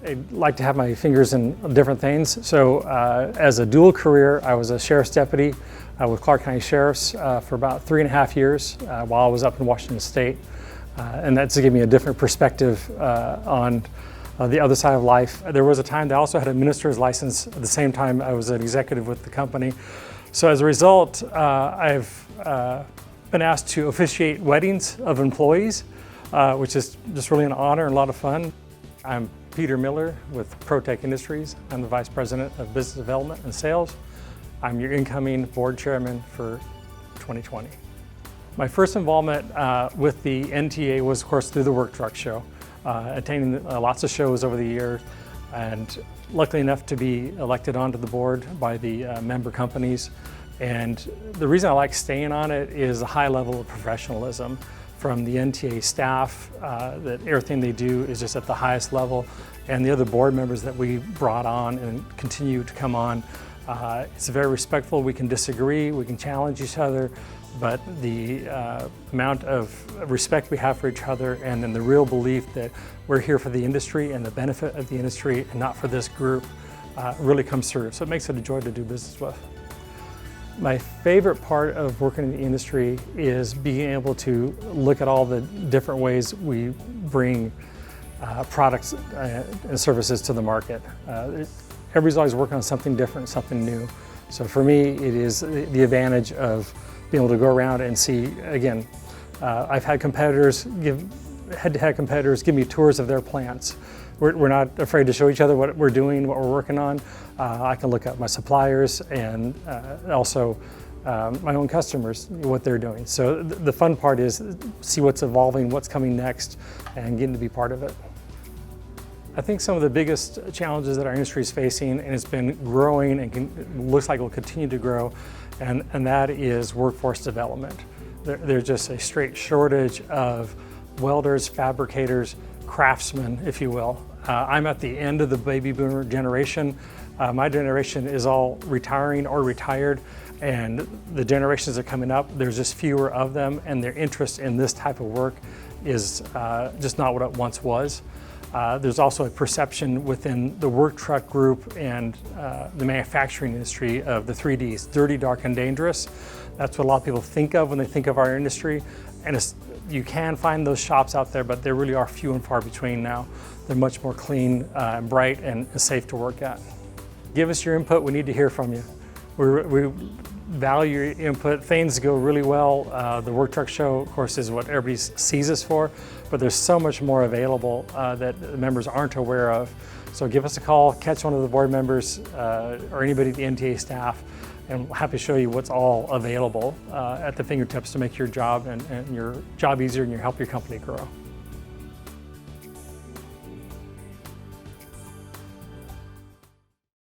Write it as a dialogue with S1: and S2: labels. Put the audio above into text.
S1: I'd like to have my fingers in different things. So as a dual career, I was a sheriff's deputy with Clark County Sheriff's for about 3.5 years while I was up in Washington State. And that's to give me a different perspective on the other side of life. There was a time that I also had a minister's license at the same time I was an executive with the company. So as a result, I've been asked to officiate weddings of employees, which is just really an honor and a lot of fun. I'm Peter Miller with ProTech Industries. I'm the Vice President of Business Development and Sales. I'm your incoming board chairman for 2020. My first involvement with the NTEA was, of course, through the Work Truck Show, attending lots of shows over the years, and luckily enough to be elected onto the board by the member companies. And the reason I like staying on it is a high level of professionalism from the NTEA staff, that everything they do is just at the highest level, and the other board members that we brought on and continue to come on. It's very respectful. We can disagree, we can challenge each other, but the amount of respect we have for each other and then the real belief that we're here for the industry and the benefit of the industry and not for this group really comes through. So it makes it a joy to do business with. My favorite part of working in the industry is being able to look at all the different ways we bring products and services to the market. Everybody's always working on something different, something new. So for me, it is the advantage of being able to go around and see, again, I've had competitors head-to-head competitors give me tours of their plants. We're not afraid to show each other what we're doing, what we're working on. I can look at my suppliers and also my own customers, what they're doing. So the fun part is see what's evolving, what's coming next, and getting to be part of it. I think some of the biggest challenges that our industry is facing, and it's been growing and looks like it will continue to grow, and that is workforce development. There's just a straight shortage of welders, fabricators, craftsmen, if you will. I'm at the end of the baby boomer generation. My generation is all retiring or retired, and the generations that are coming up, there's just fewer of them, and their interest in this type of work is just not what it once was. There's also a perception within the work truck group and the manufacturing industry of the 3Ds, dirty, dark, and dangerous. That's what a lot of people think of when they think of our industry. And you can find those shops out there, but they really are few and far between now. They're much more clean, bright, and safe to work at. Give us your input. We need to hear from you. We value your input. Things go really well. The Work Truck Show, of course, is what everybody sees us for, but there's so much more available that the members aren't aware of. So give us a call, catch one of the board members or anybody at the NTEA staff, and we're happy to show you what's all available at the fingertips to make your job and your job easier and help your company grow.